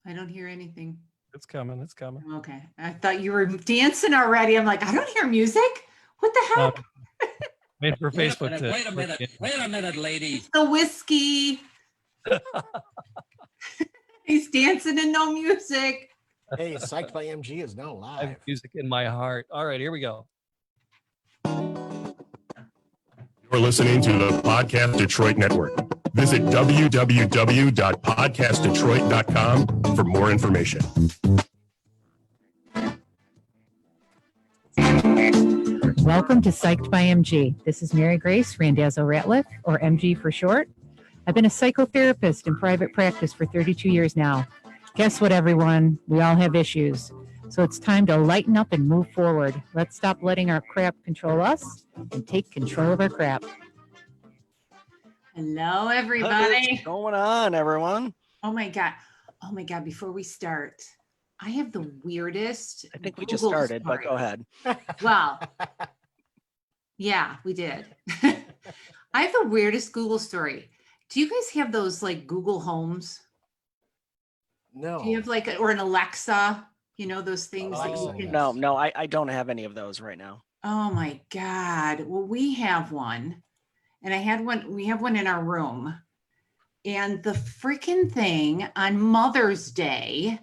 I don't hear anything. It's coming. It's coming. Okay. I thought you were dancing already. I'm like, I don't hear music. What the heck? Wait for Facebook to. Wait a minute, lady. It's the whiskey. He's dancing and no music. Hey, Psyched by MG is now I have live. music in my heart. All right, here we go. You're listening to the Podcast Detroit Network. Visit www.podcastdetroit.com for more information. Welcome to Psyched by MG. This is Mary Grace Randazzo-Ratliff, or MG for short. I've been a psychotherapist in private practice for 32 years now. Guess what, everyone? We all have issues. So it's time to lighten up and move forward. Let's stop letting our crap control us and take control of our crap. Hello, everybody. What's going on, everyone? Oh my God. Oh my God. Before we start, I have the weirdest. I think we just Google started, but story. go ahead. Well, yeah, we did. I have the weirdest Google story. Do you guys have those like Google Homes? No. Do you have like, or an Alexa, you know, those things that you Alexa, can. yes. No, I don't have any of those right now. Oh my God. Well, we have one. And I had one, we have one in our room. And the freaking thing on Mother's Day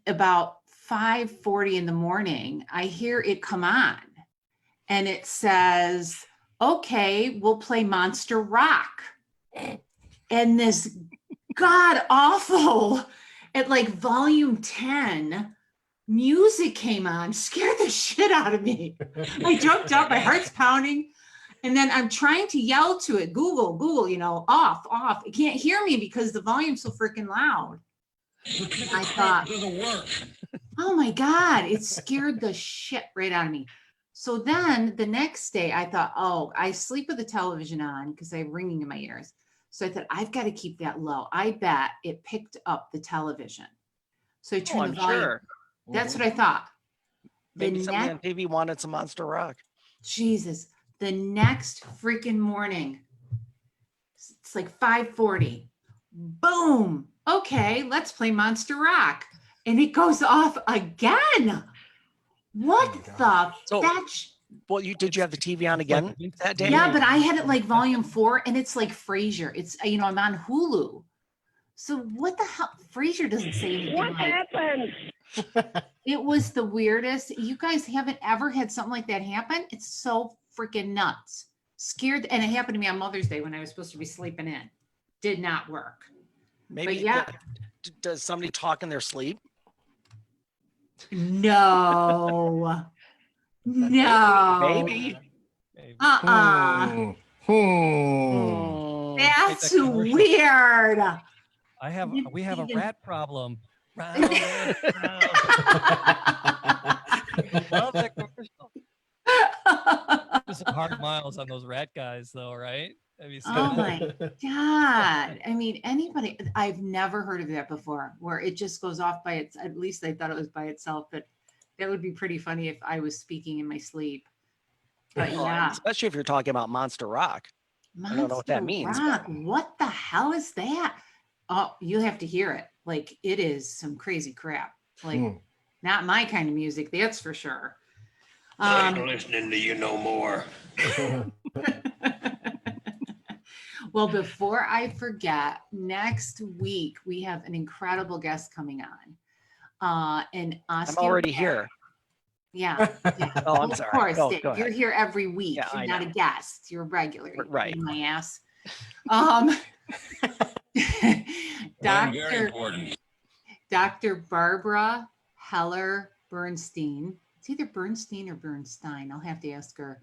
about 5:40 in the morning, I hear it come on and it says, okay, we'll play Monster Rock. And this god awful at like volume 10 music came on, scared the shit out of me. I jumped up, my heart's pounding. And then I'm trying to yell to it, Google, you know, off. It can't hear me because the volume's so freaking loud. I thought, oh my God, it scared the shit right out of me. So then the next day I thought, oh, I sleep with the television on because I have ringing in my ears. So I thought, I've got to keep that low. I bet it picked up the television. So I turned the volume. Sure. That's what I thought. Maybe somebody on TV wanted some Monster Rock. Jesus. The next freaking morning, it's like 5:40. Boom. Okay, let's play Monster Rock. And it goes off again. What the So- fetch? Well, did you have the TV on again that day? Yeah, but I had it like volume 4 and it's like Frasier. It's, you know, I'm on Hulu. So what the hell? Frasier doesn't say anything. What happened? It was the weirdest. You guys haven't ever had something like that happen? It's so freaking nuts. Scared. And it happened to me on Mother's Day when I was supposed to be sleeping in. Did not work. Maybe. But yeah. Does somebody talk in their sleep? No. No. Maybe. That's weird. We have a rat problem. Round and round. Love that commercial. There's some hard miles on those rat guys, though, right? Have you seen Oh that? my God. I mean, I've never heard of that before, where it just goes off by its, at least I thought it was by itself, but that would be pretty funny if I was speaking in my sleep. But Well, yeah. especially if you're talking about Monster Rock. I don't know what that means, but- Rock. What the hell is that? Oh, you have to hear it. Like, it is some crazy crap. Like, not my kind of music, that's for sure. I ain't listening to you no more. Well, before I forget, next week we have an incredible guest coming on. And I'm already here. Yeah. Oh, I'm Of sorry. course, Go you're ahead. here every week. Yeah, You're I not a know. guest. You're a regular. You Right. pain in my ass. Very Dr. important. Dr. Barbara Heller Bernstein. It's either Bernstein or Bernstein. I'll have to ask her.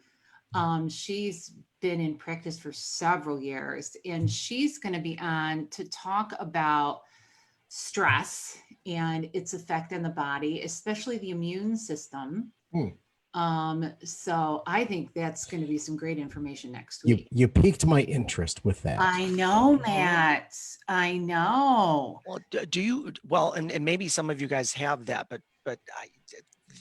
She's been in practice for several years, and she's going to be on to talk about stress and its effect on the body, especially the immune system. So I think that's going to be some great information next week. You piqued my interest with that. I know, Matt. I know. Well, do you? Well, and maybe some of you guys have that, but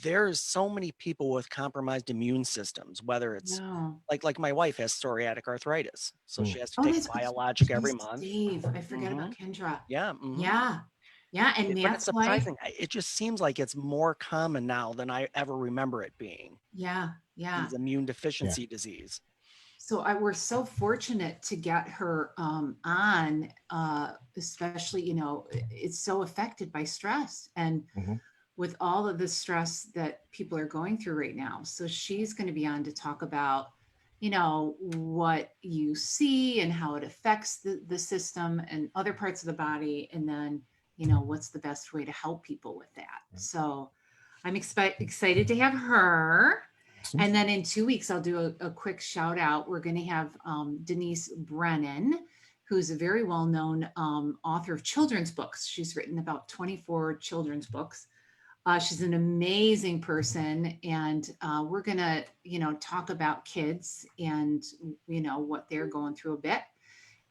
there's so many people with compromised immune systems, whether it's No. like my wife has psoriatic arthritis, so she has to Oh, take that's- biologic every Jeez, month. Dave, I forgot about Kendra. Yeah. Yeah. Yeah, and But it's that's why. surprising. It just seems like it's more common now than I ever remember it being. Yeah, yeah. These immune deficiency disease. So we're so fortunate to get her on, especially, it's so affected by stress and Mhm. with all of the stress that people are going through right now. So she's going to be on to talk about, what you see and how it affects the system and other parts of the body. And then, what's the best way to help people with that. So I'm excited to have her. And then in 2 weeks, I'll do a quick shout out. We're going to have Denise Brennan, who's a very well-known author of children's books. She's written about 24 children's books. She's an amazing person. And we're going to, talk about kids and, what they're going through a bit.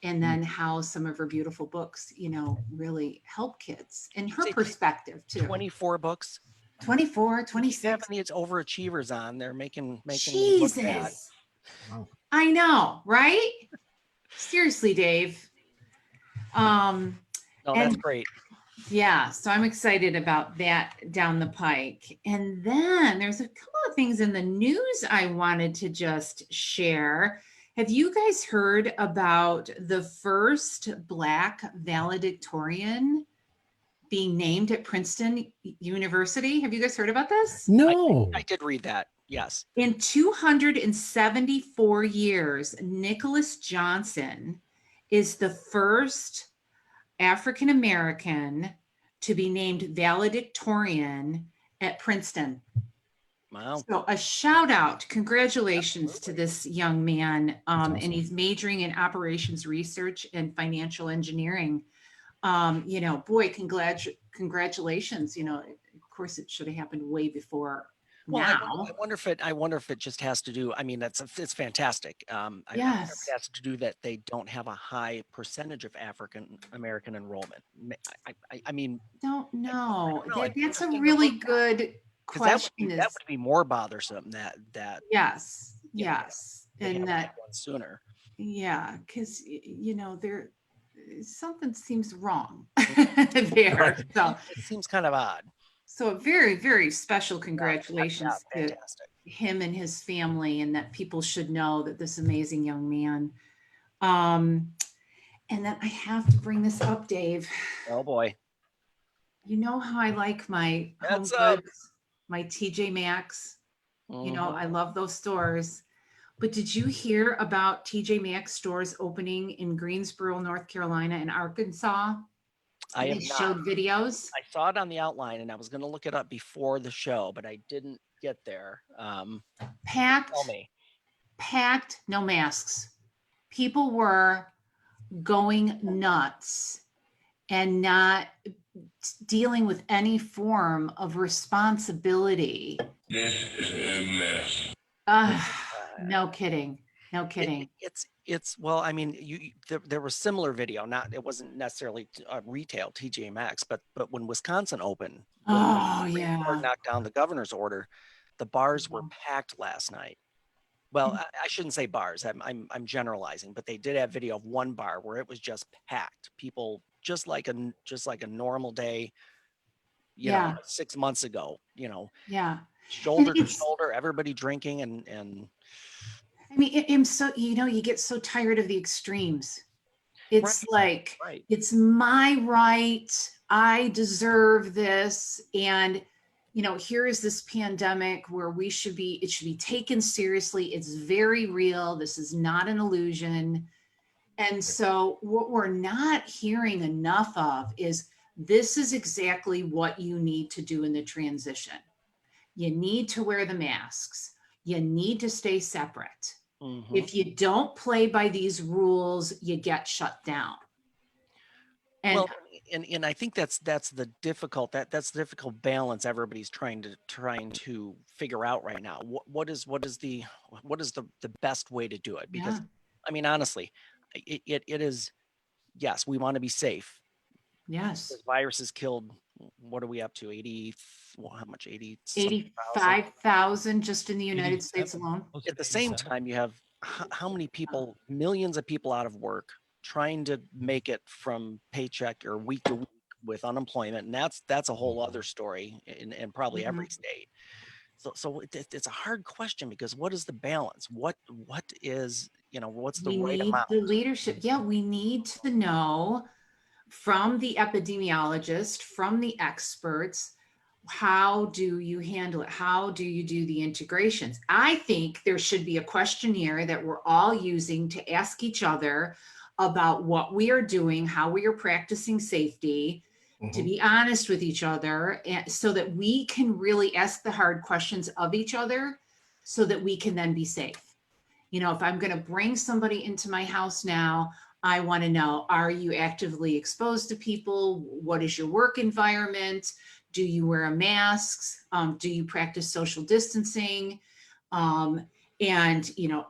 And then how some of her beautiful books, really help kids and her Say perspective too. 24 books. 24, Keep 26. having these overachievers on. They're making me look bad. Jesus. Wow. I know, right? Seriously, Dave. No, that's And great. yeah, so I'm excited about that down the pike. And then there's a couple of things in the news I wanted to just share. Have you guys heard about the first Black valedictorian being named at Princeton University? Have you guys heard about this? No. I did read that. Yes. In 274 years, Nicholas Johnson is the first African American to be named valedictorian at Princeton. Wow. So a shout out, congratulations to this young man. awesome. And he's majoring in operations research and financial engineering. Boy, congratulations. Of course, it should have happened way before. Well, Now. I wonder if it just has to do. I mean, it's fantastic. I wonder if Yes. it has to do that they don't have a high percentage of African American enrollment. I mean, Don't know. know. It's That's a interesting to really look at. good 'cause that question. would be more bothersome that Yes, Yeah. yes. they And haven't that, had one sooner. yeah, because, there, something seems wrong there. So, It seems kind of odd. so a very, very special Yeah, congratulations to fantastic. him and his family, and that people should know that this amazing young man. And then I have to bring this up, Dave. Oh boy. You know how I like my home That's up. goods, my TJ Maxx. Mhm. I love those stores. But did you hear about TJ Maxx stores opening in Greensboro, North Carolina, and Arkansas? I They have not. showed videos. I saw it on the outline, and I was going to look it up before the show, but I didn't get there. Packed, Tell me. packed, no masks. People were going nuts and not dealing with any form of responsibility. This is a mess. No kidding. No kidding. It's well, I mean, there was similar video. It wasn't necessarily retail TJ Maxx, but when Wisconsin opened, when Oh, the Supreme yeah. Court knocked down the governor's order, the bars were packed last night. Well, I shouldn't say bars. I'm generalizing, but they did have video of one bar where it was just packed. People just like a normal day, Yeah. 6 months ago, Yeah. shoulder to it's- shoulder, everybody drinking and I mean, I'm so, you get so tired of the extremes. It's like, right. it's my right. I deserve this. And, here is this pandemic where it should be taken seriously. It's very real. This is not an illusion. And so what we're not hearing enough of is this is exactly what you need to do in the transition. You need to wear the masks. You need to stay separate. Mhm. If you don't play by these rules, you get shut down. And Well, and I think that's the difficult that's the difficult balance everybody's trying to figure out right now. What is the best way to do it? Because yeah, I mean, honestly, it is, yes, we want to be safe. yes, This virus has killed, what are we up to? 80, well, how much? 80 85,000 just in the United States 87. alone. Close to At the same 87. time, you have how many people, millions of people out of work, trying to make it from paycheck or week to week with unemployment, and that's a whole other story in probably every state. So it's a hard question, because what is the balance? What is, what's the We right need amount? the leadership. Yeah, we need to know from the epidemiologist, from the experts, how do you handle it? How do you do the integrations? I think there should be a questionnaire that we're all using to ask each other about what we are doing, how we are practicing safety, to Mhm. be honest with each other, and so that we can really ask the hard questions of each other so that we can then be safe. If I'm going to bring somebody into my house now, I want to know, are you actively exposed to people? What is your work environment? Do you wear a mask? Do you practice social distancing? And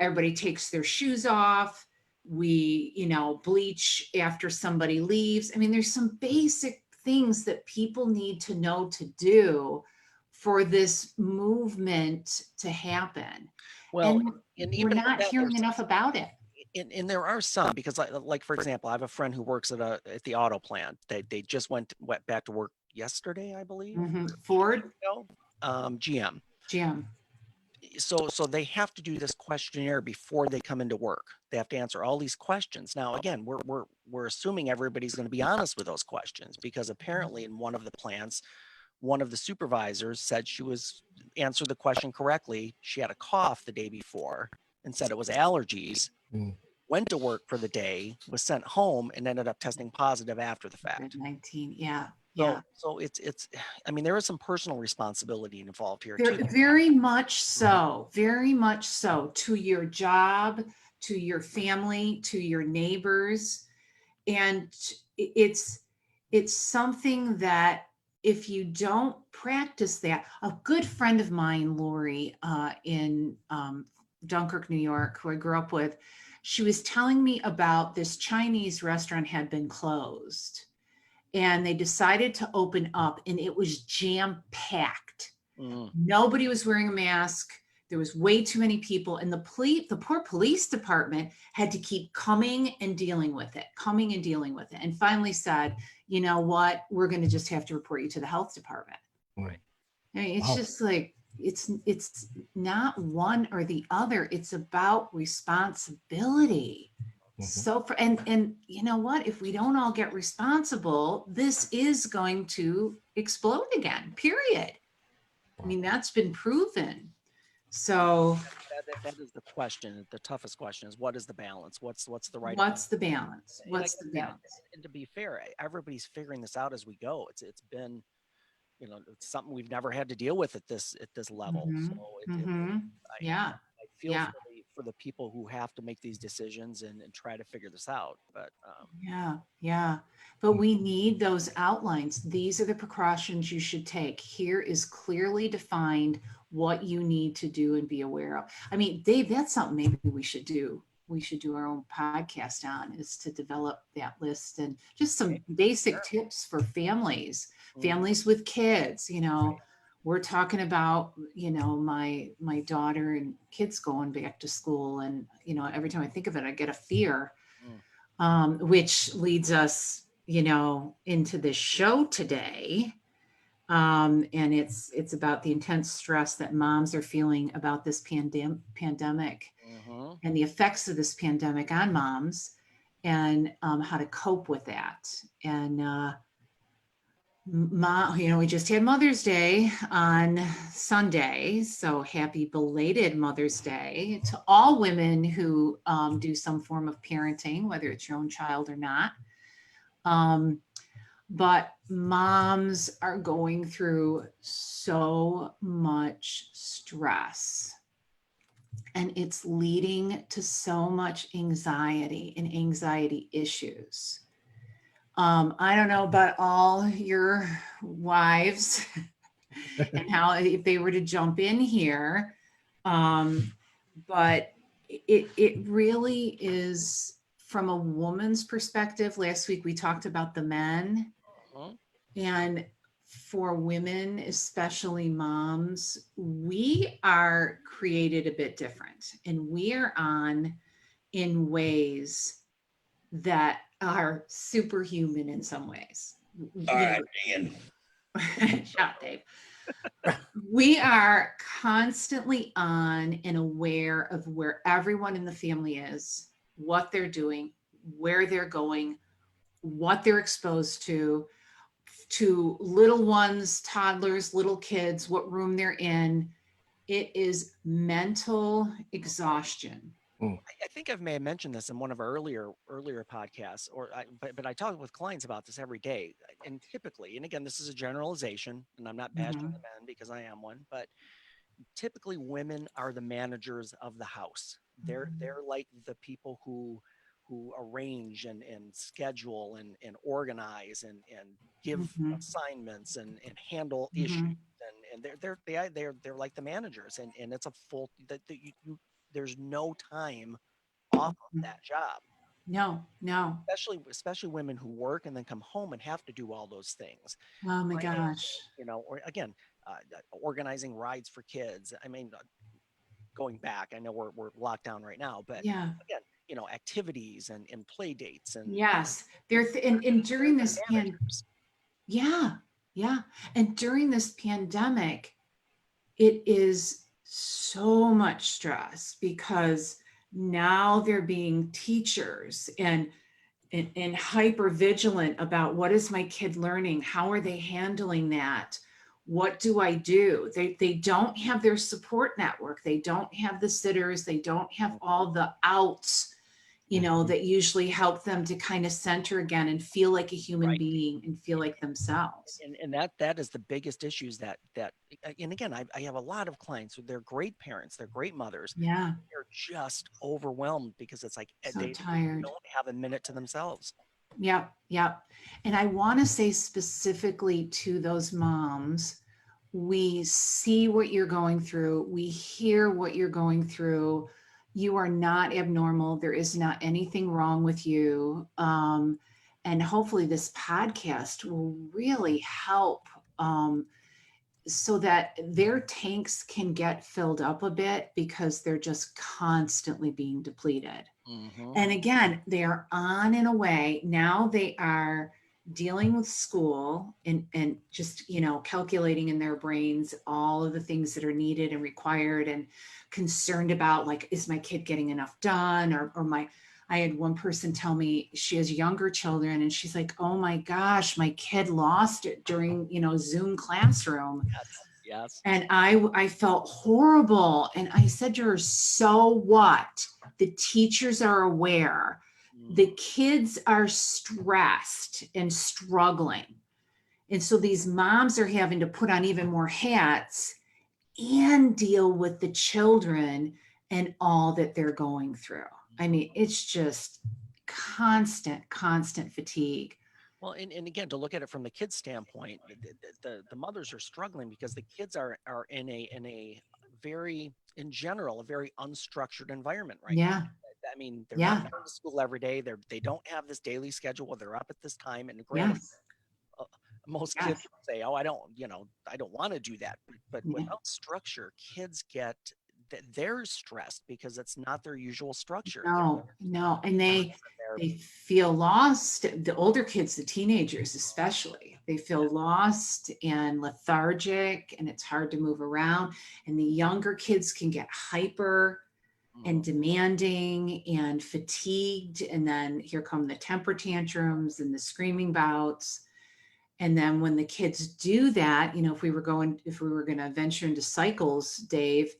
everybody takes their shoes off. We, bleach after somebody leaves. I mean, there's some basic things that people need to know to do for this movement to happen. Well, And and we're even with not that, hearing enough about it. and there are some, because like for example, I have a friend who works at the auto plant. They just went back to work yesterday, I believe. Ford, GM. Jim. So they have to do this questionnaire before they come into work. They have to answer all these questions. Now, again, we're assuming everybody's going to be honest with those questions, because apparently in one of the plants, one of the supervisors said she was answered the question correctly. She had a cough the day before and said it was allergies. Mm. Went to work for the day, was sent home, and ended up testing positive after the fact. 19. Yeah. So, Yeah. so it's, I mean, there is some personal responsibility involved here Very, too. very much so. Very much so. To your job, to your family, to your neighbors. And it's something that if you don't practice that, a good friend of mine, Lori, in Dunkirk, New York, who I grew up with, she was telling me about this Chinese restaurant had been closed and they decided to open up and it was jam packed. Mm. Nobody was wearing a mask. There was way too many people, and the poor police department had to keep coming and dealing with it, and finally said, you know what, we're going to just have to report you to the health department. Right. I mean, it's Wow. just like, it's not one or the other. It's about responsibility. Mhm. So and you know what, if we don't all get responsible, this is going to explode again, period. I mean, that's been proven. So That is the question. The toughest question is, what is the balance? What's the right? what's the balance? And I What's get the that. balance? And to be fair, everybody's figuring this out as we go. It's been, it's something we've never had to deal with at this level. Mhm, So mhm. Yeah, I feel yeah. for the people who have to make these decisions and try to figure this out. But Yeah. But we need those outlines. These are the precautions you should take. Here is clearly defined what you need to do and be aware of. I mean, Dave, that's something maybe we should do. We should do our own podcast on, is to develop that list and just some basic tips for families, families with kids. We're talking about, my daughter and kids going back to school. And, every time I think of it, I get a fear, which leads us, into this show today. And it's about the intense stress that moms are feeling about this pandemic and the effects of this pandemic on moms, and how to cope with that. And we just had Mother's Day on Sunday, so happy belated Mother's Day to all women who do some form of parenting, whether it's your own child or not. But moms are going through so much stress, and it's leading to so much anxiety and anxiety issues. I don't know about all your wives and how, if they were to jump in here, but it really is, from a woman's perspective. Last week we talked about the men, and for women, especially moms, we are created a bit different, and we are on in ways that are superhuman in some ways. All right, Ian. Shut up, Dave. We are constantly on and aware of where everyone in the family is, what they're doing, where they're going, what they're exposed to little ones, toddlers, little kids, what room they're in. It is mental exhaustion. I think I may have mentioned this in one of our earlier podcasts, but I talk with clients about this every day. And typically, and again, this is a generalization, and I'm not bashing the men because I am one, but typically women are the managers of the house. They're like the people who arrange and schedule and organize and give assignments and handle issues, and they're like the managers, and it's a full that you there's no time off of that job. No. Especially women who work and then come home and have to do all those things. Oh my gosh. Or again, organizing rides for kids. I mean, going back, I know we're locked down right now, but Yeah. again, activities and play dates and Yes. And during this yeah. And during this pandemic, it is so much stress because now they're being teachers and hyper vigilant about what is my kid learning? How are they handling that? What do I do? They don't have their support network. They don't have the sitters. They don't have all the outs, that usually help them to kind of center again and feel like a human being and feel like themselves. And that is the biggest issues that and again, I have a lot of clients who they're great parents, they're great mothers. Yeah. They're just overwhelmed because it's like So they tired. don't have a minute to themselves. Yep. And I want to say specifically to those moms, we see what you're going through. We hear what you're going through. You are not abnormal. There is not anything wrong with you. And hopefully this podcast will really help so that their tanks can get filled up a bit because they're just constantly being depleted. And again, they are on and away. Now they are dealing with school and just, calculating in their brains all of the things that are needed and required and concerned about, like, is my kid getting enough done? I had one person tell me she has younger children and she's like, oh my gosh, my kid lost it during, Zoom classroom. Yes. And I felt horrible. And I said to her, so what? The teachers are aware. The kids are stressed and struggling. And so these moms are having to put on even more hats and deal with the children and all that they're going through. I mean, it's just constant fatigue. Well, and again, to look at it from the kids' standpoint, the mothers are struggling because the kids are in a very, in general, a very unstructured environment right now. I mean, they're not going to school every day. They don't have this daily schedule where they're up at this time. And granted, most kids say, "Oh, I don't want to do that." But without structure, kids they're stressed because it's not their usual structure. No, and they feel lost. The older kids, the teenagers especially, they feel lost and lethargic, and it's hard to move around. And the younger kids can get hyper and demanding and fatigued, and then here come the temper tantrums and the screaming bouts. And then when the kids do that, if we were going to venture into cycles, Dave,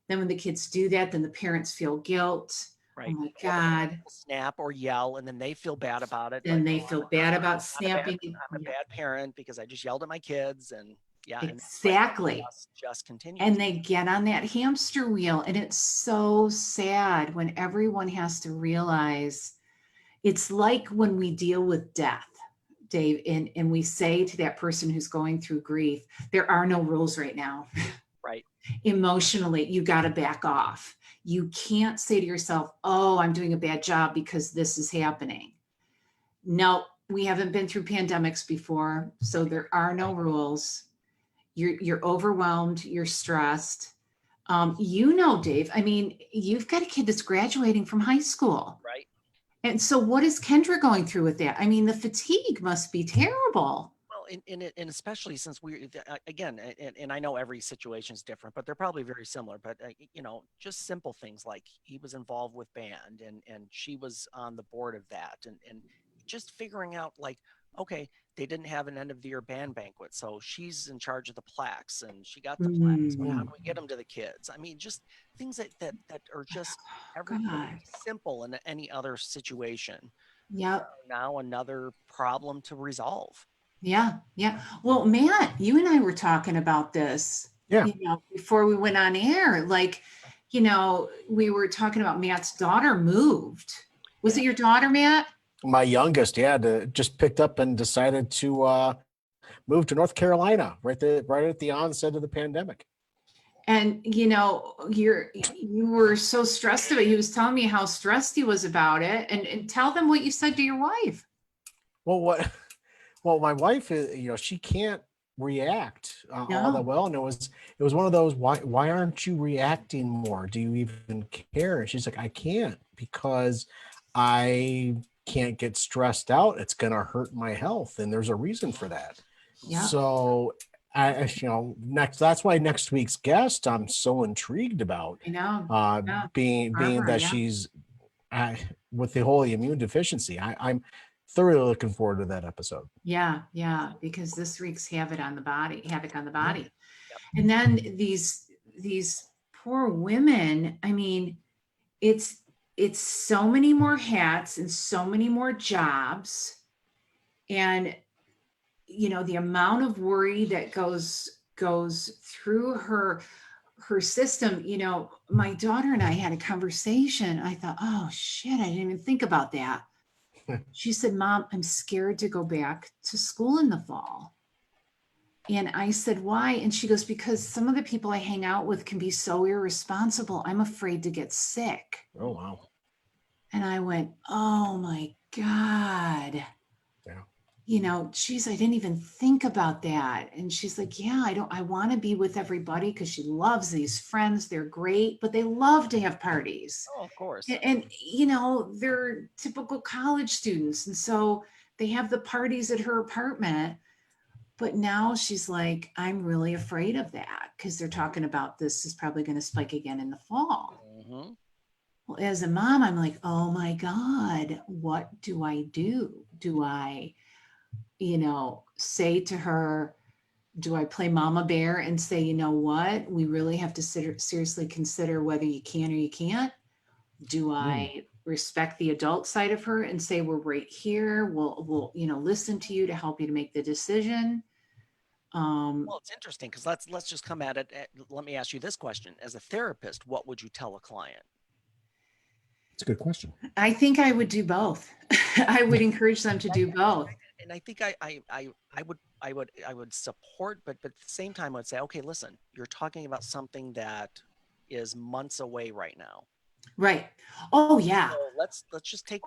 then when the kids do that, then the parents feel guilt. Right. Oh my God. Snap or yell, and then they feel bad about it. And they feel bad about snapping. I'm a bad parent because I just yelled at my kids, and exactly. And just continue. And they get on that hamster wheel, and it's so sad when everyone has to realize it's like when we deal with death, Dave, and we say to that person who's going through grief, there are no rules right now. Right. Emotionally, you got to back off. You can't say to yourself, oh, I'm doing a bad job because this is happening. No, we haven't been through pandemics before, so there are no rules. You're overwhelmed, you're stressed. Dave, I mean, you've got a kid that's graduating from high school. Right. And so what is Kendra going through with that? I mean, the fatigue must be terrible. and especially since again, and I know every situation is different, but they're probably very similar. But just simple things like he was involved with band, and she was on the board of that, and just figuring out like, okay, they didn't have an end of the year band banquet, so she's in charge of the plaques, and she got the plaques. But how do we get them to the kids? I mean, just things that are just everything God. simple in any other situation. Yep. Now another problem to resolve. Yeah. Yeah. Well, Matt, you and I were talking about this, Yeah. before we went on air. Like, we were talking about Matt's daughter moved. Was it your daughter, Matt? My youngest, just picked up and decided to move to North Carolina right at the onset of the pandemic. And you were so stressed about it. He was telling me how stressed he was about it. And tell them what you said to your wife. Well, my wife is, she can't react all No. that well, and it was one of those, why aren't you reacting more? Do you even care? And she's like, I can't, because I can't get stressed out. It's gonna hurt my health, and there's a reason for that. Yeah. So that's why next week's guest I'm so intrigued about. I know. Yeah. Being Barbara, that yeah. she's with the whole immune deficiency. I'm thoroughly looking forward to that episode. Yeah. Yeah. Because this wreaks havoc on the body. Yep. And then these poor women, I mean, it's so many more hats and so many more jobs. And the amount of worry that goes through her system. My daughter and I had a conversation. I thought, oh shit, I didn't even think about that. She said, Mom, I'm scared to go back to school in the fall. And I said, why? And she goes, because some of the people I hang out with can be so irresponsible. I'm afraid to get sick. Oh, wow. And I went, oh my God. Geez, I didn't even think about that. And she's like, yeah, I want to be with everybody because she loves these friends. They're great, but they love to have parties. Oh, of course. And they're typical college students. And so they have the parties at her apartment. But now she's like, I'm really afraid of that because they're talking about this is probably going to spike again in the fall. Mm-hmm. Well, as a mom, I'm like, oh my God, what do I do? Do I, say to her, do I play mama bear and say, you know what, we really have to seriously consider whether you can or you can't? Do I respect the adult side of her and say, we're right here. We'll listen to you to help you to make the decision. Well, it's interesting because let's just come at it. Let me ask you this question: as a therapist, what would you tell a client? It's a good question. I think I would do both. I would encourage them to do both. And I think I would support, but at the same time, I would say, okay, listen, you're talking about something that is months away right now. Right. Oh yeah. So let's just take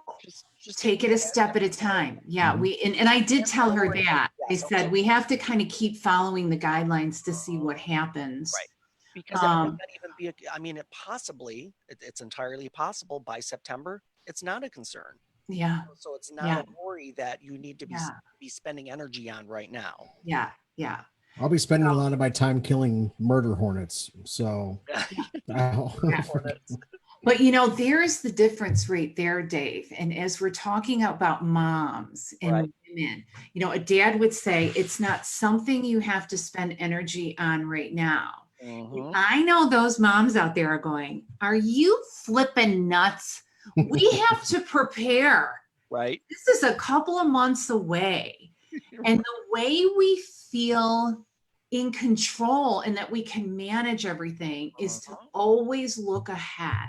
take it a step at a time. Yeah. And I did tell her that. I said, we have to kind of keep following the guidelines to see what happens. Right. Because it might not even be, it's entirely possible by September, it's not a concern. Yeah. So it's not a worry that you need to be spending energy on right now. Yeah. Yeah. I'll be spending a lot of my time killing murder hornets. So, but there's the difference right there, Dave. And as we're talking about moms and women, a dad would say, it's not something you have to spend energy on right now. Mm-hmm. I know those moms out there are going, are you flipping nuts? We have to prepare. Right. This is a couple of months away. And the way we feel in control and that we can manage everything is to always look ahead.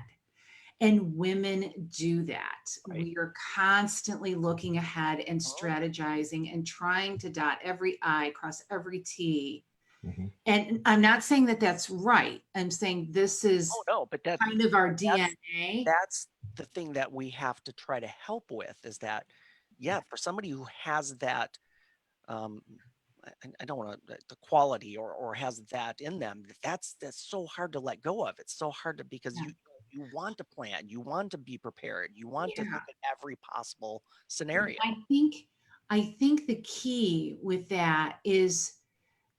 And women do that. Right. We are constantly looking ahead and strategizing and trying to dot every I, cross every T. Mm-hmm. And I'm not saying that that's right. I'm saying this is but that's kind of our DNA. That's the thing that we have to try to help with is that, for somebody who has that, I don't want to, the quality or has that in them, that's so hard to let go of. It's so hard to, because you want to plan, you want to be prepared, you want to look at every possible scenario. I think the key with that is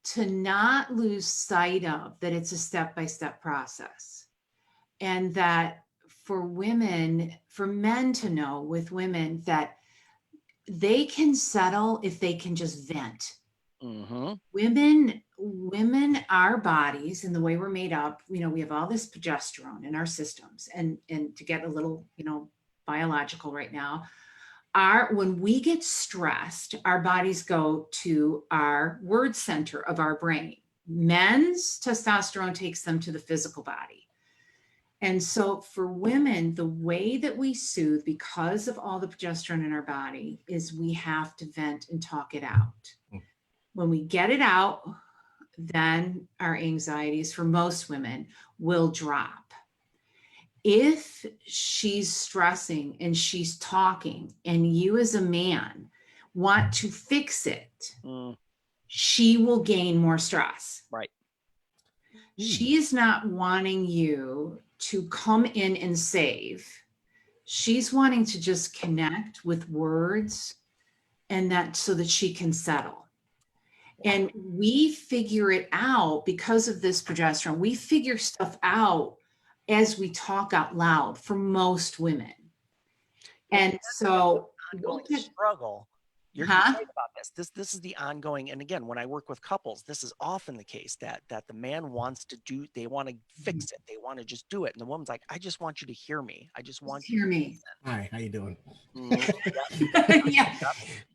to not lose sight of that it's a step-by-step process. And that for women, for men to know with women that they can settle if they can just vent. Mm-hmm. Women, our bodies and the way we're made up, we have all this progesterone in our systems, and to get a little, biological right now, when we get stressed, our bodies go to our word center of our brain. Men's testosterone takes them to the physical body. And so for women, the way that we soothe, because of all the progesterone in our body, is we have to vent and talk it out. When we get it out, then our anxieties for most women will drop. If she's stressing and she's talking and you as a man want to fix it, she will gain more stress. Right. She is not wanting you to come in and save. She's wanting to just connect with words, and that so that she can settle. And we figure it out because of this progesterone. We figure stuff out as we talk out loud for most women. And so ongoing struggle. You're right about this. This is the ongoing. And again, when I work with couples, this is often the case that the man wants to do, they want to fix it. They want to just do it. And the woman's like, I just want you to hear me. I just want you hear to me. Hi, how you doing? Yeah.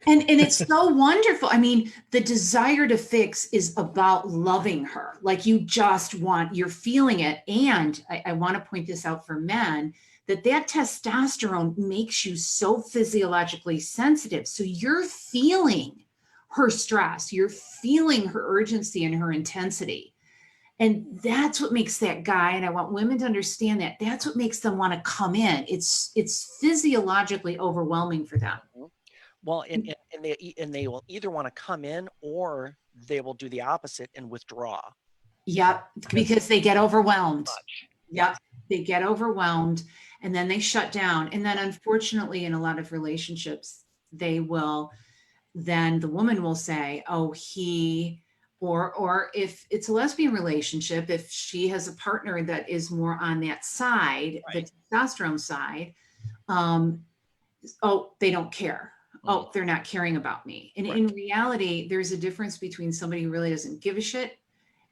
And it's so wonderful. I mean, the desire to fix is about loving her. Like you're feeling it. And I want to point this out for men, that testosterone makes you so physiologically sensitive. So you're feeling her stress, you're feeling her urgency and her intensity. And that's what makes that guy, and I want women to understand that, that's what makes them want to come in. It's physiologically overwhelming for them. Well, and they will either want to come in or they will do the opposite and withdraw. Yep, because they get overwhelmed. Yep, they get overwhelmed and then they shut down. And then unfortunately, in a lot of relationships, the woman will say, oh, or if it's a lesbian relationship, if she has a partner that is more on that side, the testosterone side, oh, they don't care. Oh, they're not caring about me. And in reality, there's a difference between somebody who really doesn't give a shit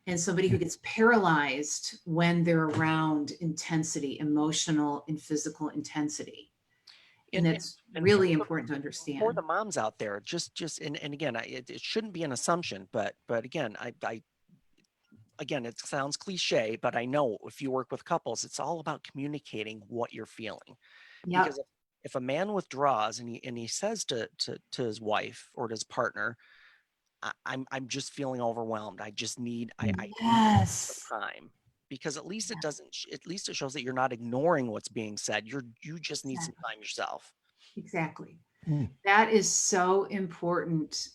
and somebody who gets paralyzed when they're around intensity, emotional and physical intensity. And that's really important to understand. For the moms out there, and again, it shouldn't be an assumption, but again, again, it sounds cliche, but I know if you work with couples, it's all about communicating what you're feeling. Yep. Because if a man withdraws and he says to his wife or to his partner, I'm just feeling overwhelmed. I just need I need some time, because at least it shows that you're not ignoring what's being said. You just need some time yourself. Exactly. That is so important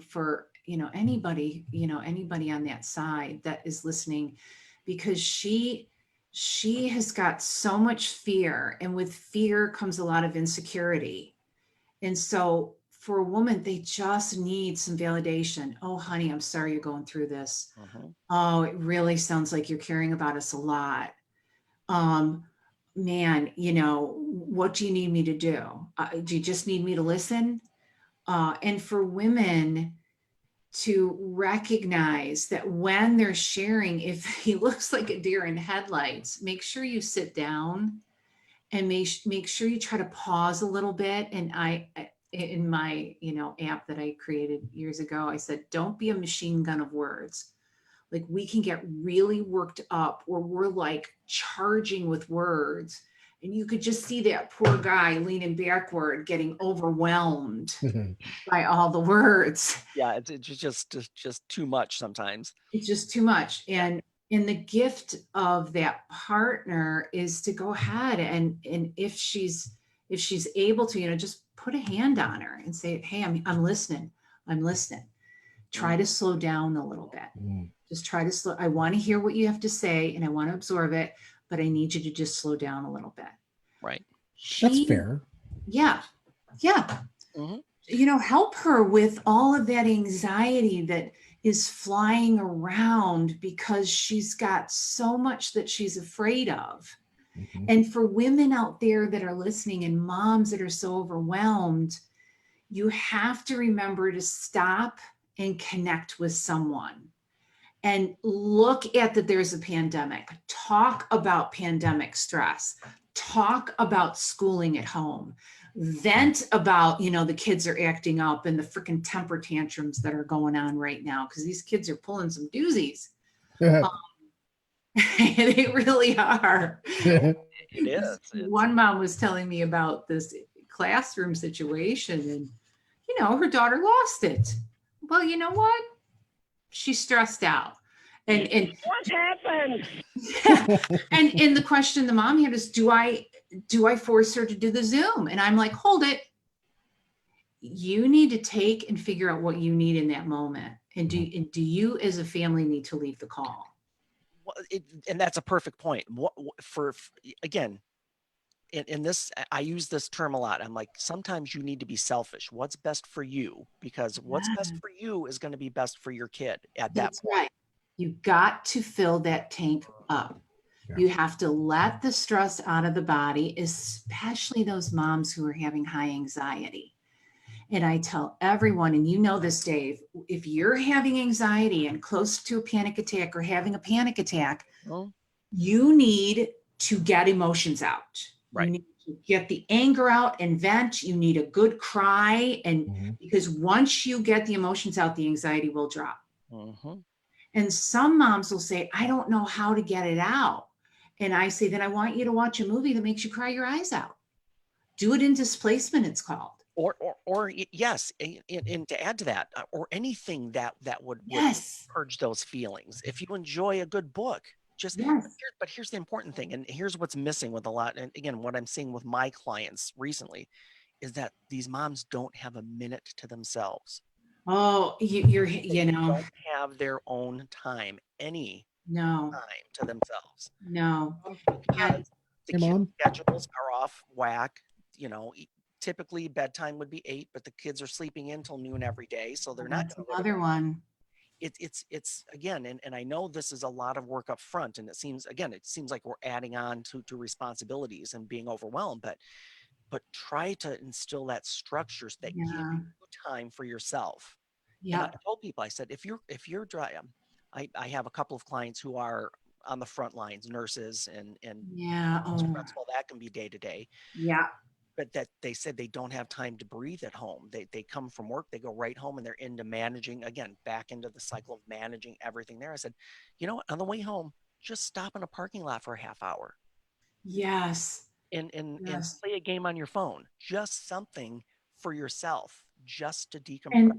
for anybody on that side that is listening, because she has got so much fear, and with fear comes a lot of insecurity. And so for a woman, they just need some validation. Oh, honey, I'm sorry you're going through this. Oh, it really sounds like you're caring about us a lot. Man, what do you need me to do? Do you just need me to listen? And for women to recognize that when they're sharing, if he looks like a deer in headlights, make sure you sit down and make sure you try to pause a little bit. And in my, app that I created years ago, I said, don't be a machine gun of words. Like we can get really worked up, or we're like charging with words. And you could just see that poor guy leaning backward, getting overwhelmed by all the words. Yeah, it's just too much sometimes. It's just too much. And the gift of that partner is to go ahead and if she's able to, just put a hand on her and say, hey, I'm listening. Try to slow down a little bit. Just try to I want to hear what you have to say and I want to absorb it, but I need you to just slow down a little bit. Right. That's fair. Yeah. Yeah. help her with all of that anxiety that is flying around because she's got so much that she's afraid of. Mhm. And for women out there that are listening and moms that are so overwhelmed, you have to remember to stop and connect with someone and look at that there's a pandemic. Talk about pandemic stress. Talk about schooling at home. Vent about, the kids are acting up and the freaking temper tantrums that are going on right now because these kids are pulling some doozies. They really are. It is. One mom was telling me about this classroom situation and, her daughter lost it. Well, you know what? She's stressed out. And What happened? and the question the mom had is, do I force her to do the Zoom? And I'm like, hold it. You need to take and figure out what you need in that moment. And do you as a family need to leave the call? Well, and that's a perfect point. Again, in this, I use this term a lot. I'm like, sometimes you need to be selfish. What's best for you? Because what's best for you is going to be best for your kid at that That's point. right. You got to fill that tank up. Yeah. You have to let the stress out of the body, especially those moms who are having high anxiety. And I tell everyone, and you know this, Dave, if you're having anxiety and close to a panic attack or having a panic attack, you need to get emotions out. Right. You need to get the anger out and vent. You need a good cry. And because once you get the emotions out, the anxiety will drop. And some moms will say, I don't know how to get it out. And I say, then I want you to watch a movie that makes you cry your eyes out. Do it in displacement, it's called. Or yes, and to add to that, or anything that would purge those feelings. If you enjoy a good book, but here's the important thing, and here's what's missing with a lot. And again, what I'm seeing with my clients recently is that these moms don't have a minute to themselves. Oh, they don't have their own time, time to themselves. No. Because the kids' schedules are off whack. Typically bedtime would be 8, but the kids are sleeping in till noon every day, so they're not. That's another one. It's again, and I know this is a lot of work up front, and it seems like we're adding on to responsibilities and being overwhelmed, but try to instill that structure so that give you time for yourself. And I told people, I said, if you're dry, I have a couple of clients who are on the front lines, nurses, and stressful that can be day to day. Yeah. But that they said they don't have time to breathe at home. They come from work, they go right home, and they're into managing, again, back into the cycle of managing everything there. I said, you know what, on the way home, just stop in a parking lot for a half hour. Yes. And play a game on your phone. Just something for yourself, just to decompress. And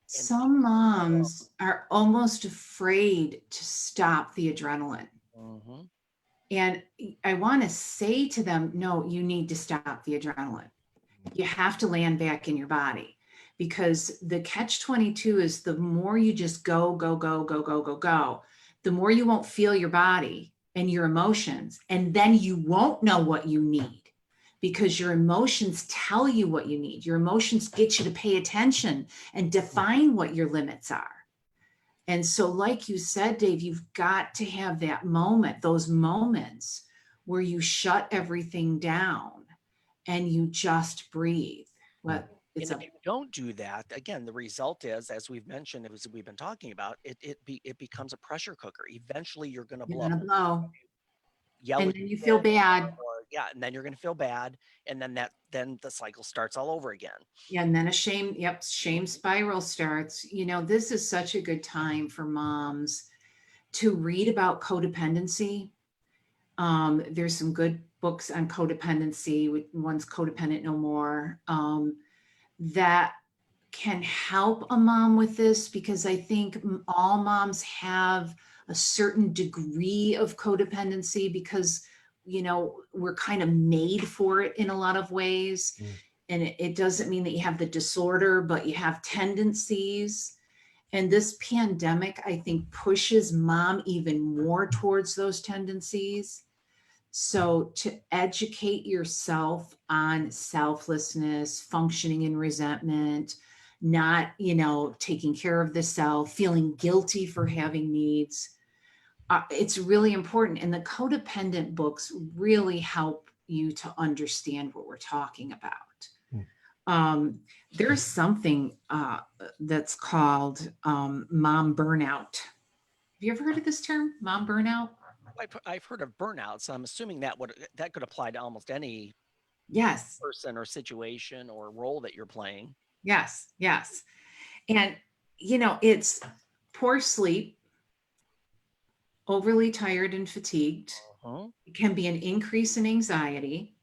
some moms are almost afraid to stop the adrenaline. And I want to say to them, no, you need to stop the adrenaline. You have to land back in your body, because the catch-22 is the more you just go, the more you won't feel your body and your emotions. And then you won't know what you need, because your emotions tell you what you need. Your emotions get you to pay attention and define what your limits are. And so, like you said, Dave, you've got to have that moment, those moments where you shut everything down and you just breathe. And if you don't do that, again, the result is, as we've mentioned, as we've been talking about, it becomes a pressure cooker. Eventually, you're going to blow. Yell, and then you feel bad. And then you're going to feel bad, and then the cycle starts all over again. Yeah, and then a shame spiral starts. This is such a good time for moms to read about codependency. There's some good books on codependency. One's Codependent No More, that can help a mom with this, because I think all moms have a certain degree of codependency, because we're kind of made for it in a lot of ways. And it doesn't mean that you have the disorder, but you have tendencies. And this pandemic, I think, pushes mom even more towards those tendencies, So to educate yourself on selflessness, functioning in resentment, not, taking care of the self, feeling guilty for having needs, it's really important. And the codependent books really help you to understand what we're talking about. There's something that's called mom burnout. Have you ever heard of this term, mom burnout? I've heard of burnout, so I'm assuming that could apply to almost any Yes, person or situation or role that you're playing. yes, yes. And, it's poor sleep, overly tired and fatigued. It can be an increase in anxiety.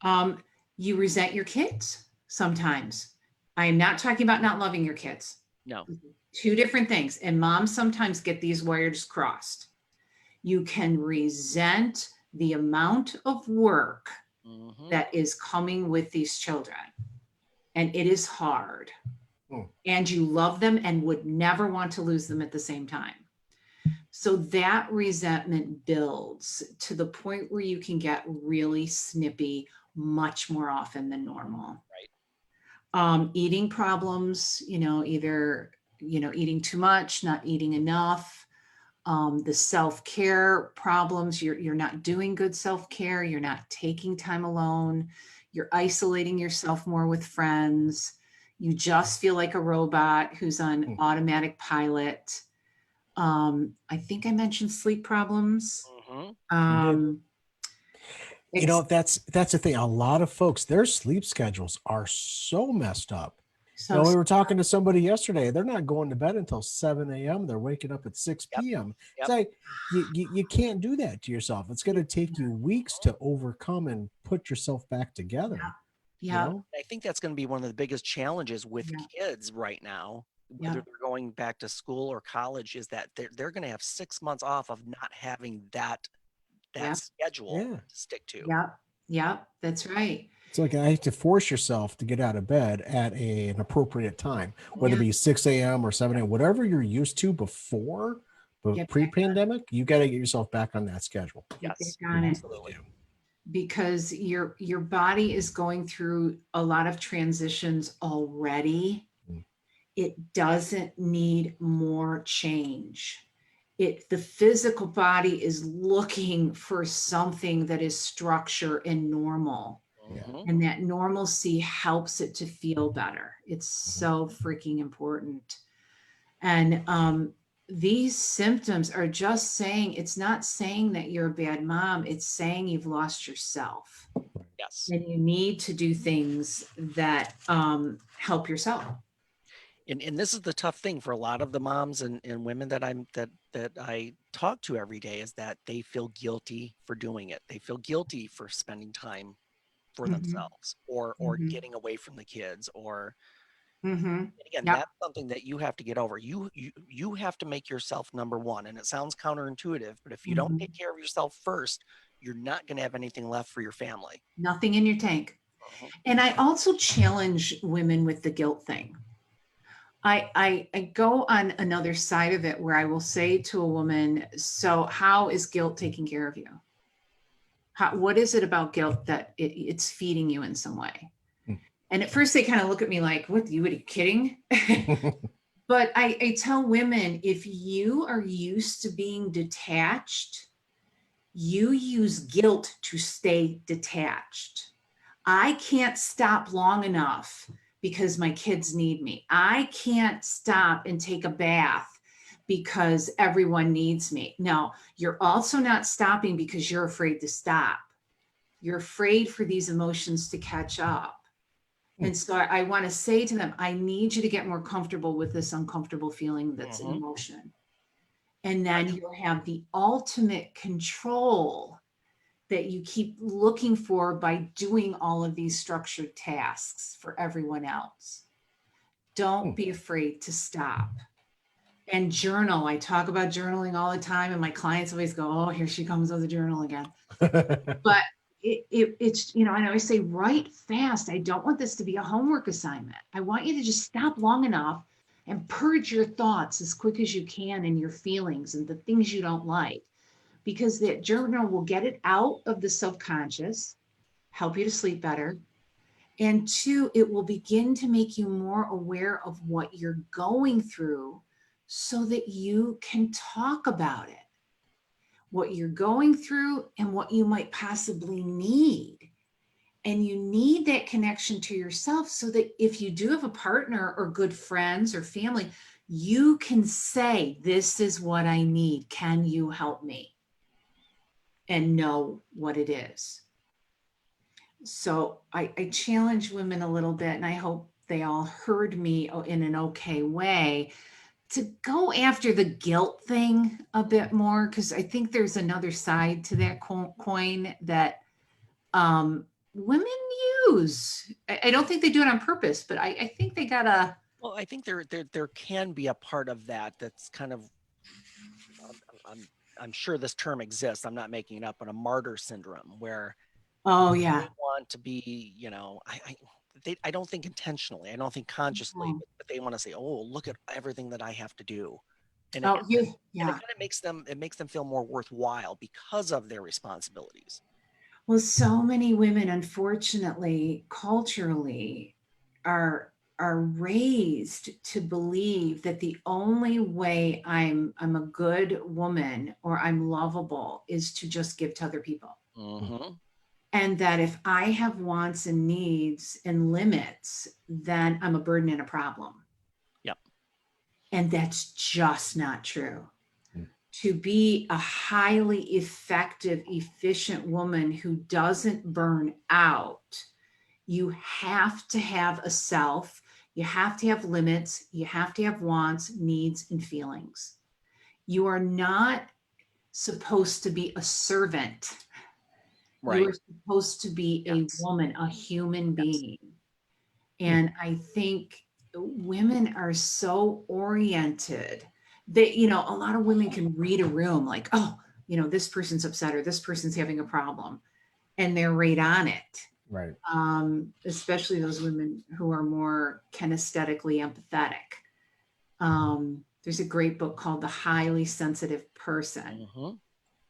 You resent your kids sometimes. I am not talking about not loving your kids. No. Two different things. And moms sometimes get these wires crossed. You can resent the amount of work that is coming with these children. And it is hard. And you love them and would never want to lose them at the same time. So that resentment builds to the point where you can get really snippy much more often than normal. Right. Eating problems, either, eating too much, not eating enough. The self-care problems, you're not doing good self-care. You're not taking time alone. You're isolating yourself more with friends. You just feel like a robot who's on automatic pilot. I think I mentioned sleep problems. That's the thing. A lot of folks, their sleep schedules are so messed up. So we were talking to somebody yesterday. They're not going to bed until 7 a.m. They're waking up at 6 p.m. It's like you can't do that to yourself. It's going to take you weeks to overcome and put yourself back together. Yeah. I think that's going to be one of the biggest challenges with kids right now, whether they're going back to school or college, is that they're going to have 6 months off of not having that schedule to stick to. Yeah, that's right. It's like I have to force yourself to get out of bed at an appropriate time, whether it be 6 a.m. or 7 a.m., whatever you're used to before, but pre-pandemic, you got to get yourself back on that schedule. Yes, absolutely. Because your body is going through a lot of transitions already. It doesn't need more change. The physical body is looking for something that is structure and normal. And that normalcy helps it to feel better. It's so freaking important. And these symptoms are just saying, it's not saying that you're a bad mom. It's saying you've lost yourself. Yes. And you need to do things that help yourself. And this is the tough thing for a lot of the moms and women that I talk to every day, is that they feel guilty for doing it. They feel guilty for spending time for themselves or getting away from the kids or again, that's something that you have to get over. You have to make yourself number one. And it sounds counterintuitive, but if you don't take care of yourself first, you're not going to have anything left for your family. Nothing in your tank. And I also challenge women with the guilt thing. I go on another side of it where I will say to a woman, so how is guilt taking care of you? What is it about guilt that it's feeding you in some way? And at first they kind of look at me like, what are you kidding? But I tell women, if you are used to being detached, you use guilt to stay detached. I can't stop long enough because my kids need me. I can't stop and take a bath because everyone needs me. No, you're also not stopping because you're afraid to stop. You're afraid for these emotions to catch up. And so I want to say to them, I need you to get more comfortable with this uncomfortable feeling that's an emotion. And then you'll have the ultimate control that you keep looking for by doing all of these structured tasks for everyone else. Don't be afraid to stop. And journal. I talk about journaling all the time, and my clients always go, oh, here she comes with the journal again. But it's, I always say, write fast. I don't want this to be a homework assignment. I want you to just stop long enough and purge your thoughts as quick as you can and your feelings and the things you don't like. because that journal will get it out of the subconscious, help you to sleep better. And two, it will begin to make you more aware of what you're going through so that you can talk about it, what you're going through and what you might possibly need. And you need that connection to yourself so that if you do have a partner or good friends or family, you can say, this is what I need. Can you help me? And know what it is. So I challenge women a little bit, and I hope they all heard me in an okay way, to go after the guilt thing a bit more, because I think there's another side to that coin that women use. I don't think they do it on purpose, but I think they gotta. Well, I think there can be a part of that that's kind of, I'm sure this term exists. I'm not making it up, but a martyr syndrome where Oh they yeah. want to be, I don't think intentionally, I don't think consciously, Mhm. but they want to say, oh, look at everything that I have to do. And Oh and you. it Yeah. kind of makes them feel more worthwhile because of their responsibilities. Well, so many women, unfortunately, culturally, are raised to believe that the only way I'm a good woman or I'm lovable is to just give to other people. Mm-hmm. And that if I have wants and needs and limits, then I'm a burden and a problem. Yep. And that's just not true. Mm. To be a highly effective, efficient woman who doesn't burn out, you have to have a self, you have to have limits, you have to have wants, needs, and feelings. You are not supposed to be a servant. Right. You are supposed to be a Yes. woman, a human Yes. being. And I think women are so oriented that, a lot of women can read a room like, oh, this person's upset or this person's having a problem, and they're right on it. Right. Especially those women who are more kinesthetically empathetic. There's a great book called The Highly Sensitive Person. Mm-hmm.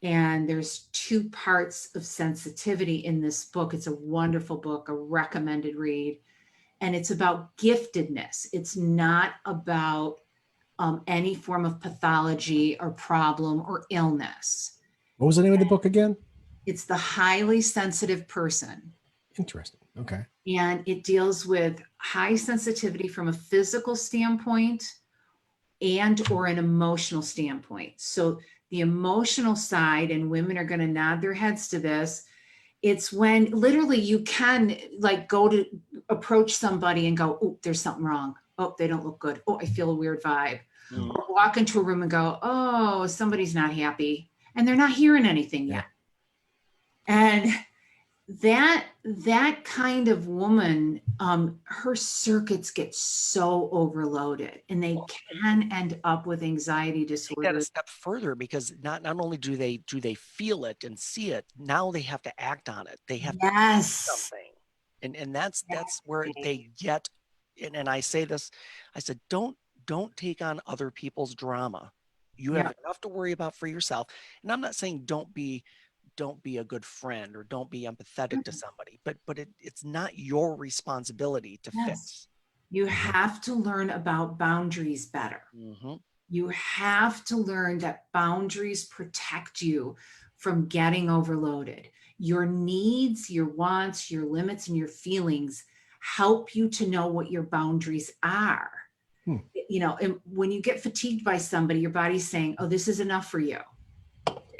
And there's 2 parts of sensitivity in this book. It's a wonderful book, a recommended read. And it's about giftedness. It's not about any form of pathology or problem or illness. What was the name of the book again? It's The Highly Sensitive Person. Interesting. Okay. And it deals with high sensitivity from a physical standpoint and or an emotional standpoint. So the emotional side, and women are going to nod their heads to this, it's when literally you can like go to approach somebody and go, oh, there's something wrong. Oh, they don't look good. Oh, I feel a weird vibe. Mm-hmm. Or walk into a room and go, oh, somebody's not happy. And they're not hearing anything yet. And that kind of woman, her circuits get so overloaded, and they can end up with anxiety Take that a disorders. step further, because not only do they feel it and see it, now they have to act on it. They have to do something, and that's where they get. And I say this, I said, don't take on other people's drama. You have enough to worry about for yourself. And I'm not saying don't be a good friend or don't be empathetic to somebody, but it's not your responsibility to fix. You have to learn about boundaries better. Mm-hmm. You have to learn that boundaries protect you from getting overloaded. Your needs, your wants, your limits, and your feelings help you to know what your boundaries are. And when you get fatigued by somebody, your body's saying, oh, this is enough for you.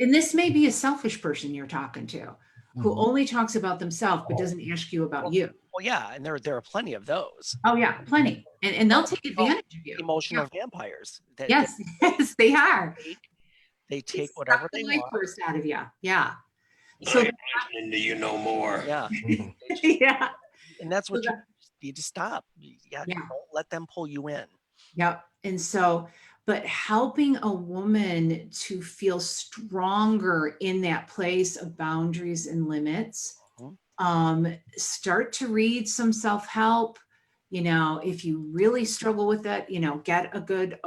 And this may be a selfish person you're talking to who only talks about themselves, but doesn't ask you about you. Well, yeah. And there are plenty of those. Oh yeah, plenty. And they'll take advantage of you. Emotional vampires. Yes, they are. They take whatever they life want. force out of you. Yeah. So listening to you no more. Yeah. Yeah. And that's what you need to stop. Don't let them pull you in. Yep. And so, but helping a woman to feel stronger in that place of boundaries and limits, start to read some self-help, if you really struggle with it, get a good,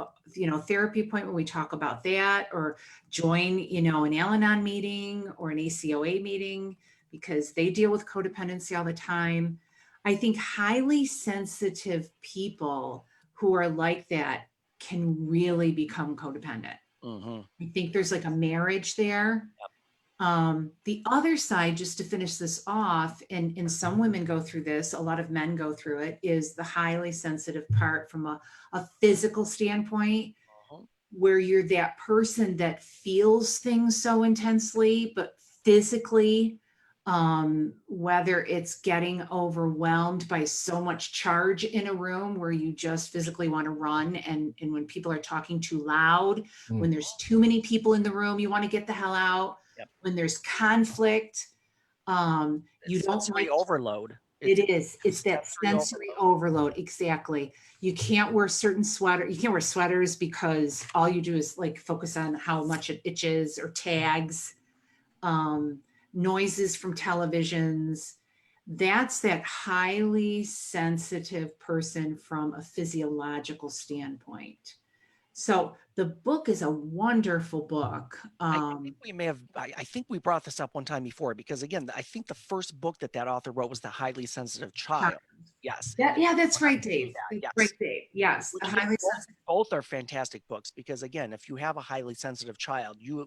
therapy appointment. We talk about that, or join, an Al-Anon meeting or an ACOA meeting, because they deal with codependency all the time. I think highly sensitive people who are like that can really become codependent. Mm-hmm. I think there's like a marriage there. The other side, just to finish this off, and some women go through this, a lot of men go through it, is the highly sensitive part from a physical standpoint, where you're that person that feels things so intensely, but physically, whether it's getting overwhelmed by so much charge in a room where you just physically want to run, and when people are talking too loud, when there's too many people in the room, you want to get the hell out. Yep. When there's conflict, you It's don't sensory like overload. it's that sensory overload. Exactly. You can't wear sweaters because all you do is like focus on how much it itches, or tags, noises from televisions. That's that highly sensitive person from a physiological standpoint. So the book is a wonderful book. I think we may have, I think we brought this up one time before, because again, I think the first book that author wrote was The Highly Sensitive Child. Yes. Yeah, that's right, Dave. That's Yes. right, Dave. Yes. Which A again, highly both, sensitive. both are fantastic books, because again, if you have a highly sensitive child, you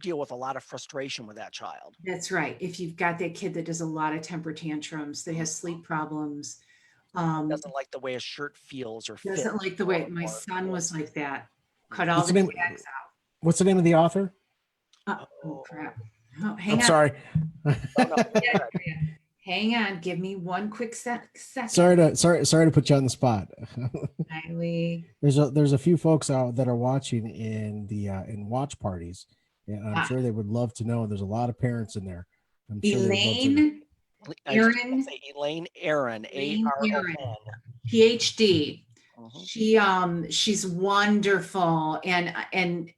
deal with a lot of frustration with that child. That's right. If you've got that kid that does a lot of temper tantrums, that has sleep problems, Doesn't like the way a shirt feels or fits. doesn't like the way my son was like that. Cut all What's the the name? tags out. What's the name of the author? Oh crap. Oh, I'm sorry. Oh, no, Hang on. Give me one quick second. sorry to put you on the spot. Highly. There's a few folks out that are watching in the in watch parties, and I'm sure they would love to know. There's a lot of parents in there. I'm sure they would love to. Aaron. Elaine Aaron, ARON. PhD. She's wonderful. And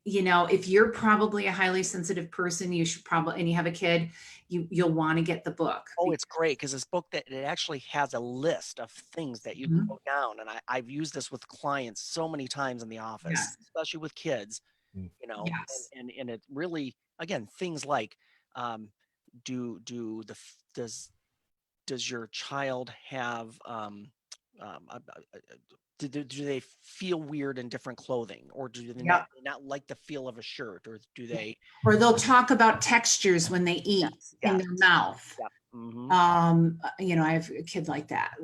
if you're probably a highly sensitive person, you should probably, and you have a kid, you'll want to get the book. Oh, it's great, because this book, that it actually has a list of things that you can go down. And I've used this with clients so many times in the office, especially with kids, Yes. and it really, again, things like, does your child have, do they feel weird in different clothing, or do they not like the feel of a shirt, or do they? Or they'll talk about textures when they eat in their mouth. Yeah. Mm-hmm. I have a kid like that,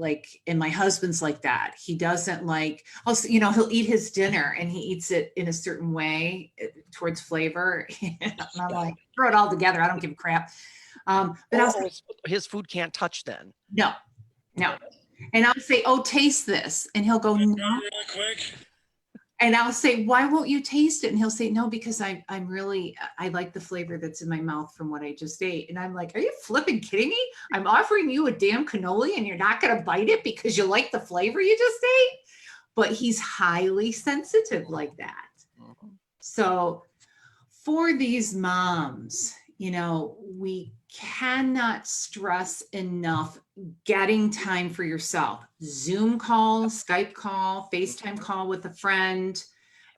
and my husband's like that. He doesn't like, also, he'll eat his dinner and he eats it in a certain way towards flavor. And I'm like, throw it all together. I don't give a crap. But his food can't touch then. No. And I'll say, oh, taste this. And he'll go, no. Really quick. And I'll say, why won't you taste it? And he'll say, no, because I like the flavor that's in my mouth from what I just ate. And I'm like, are you flipping kidding me? I'm offering you a damn cannoli and you're not going to bite it because you like the flavor you just ate? But he's highly sensitive like that. So for these moms, we cannot stress enough getting time for yourself. Zoom call, Skype call, FaceTime call with a friend.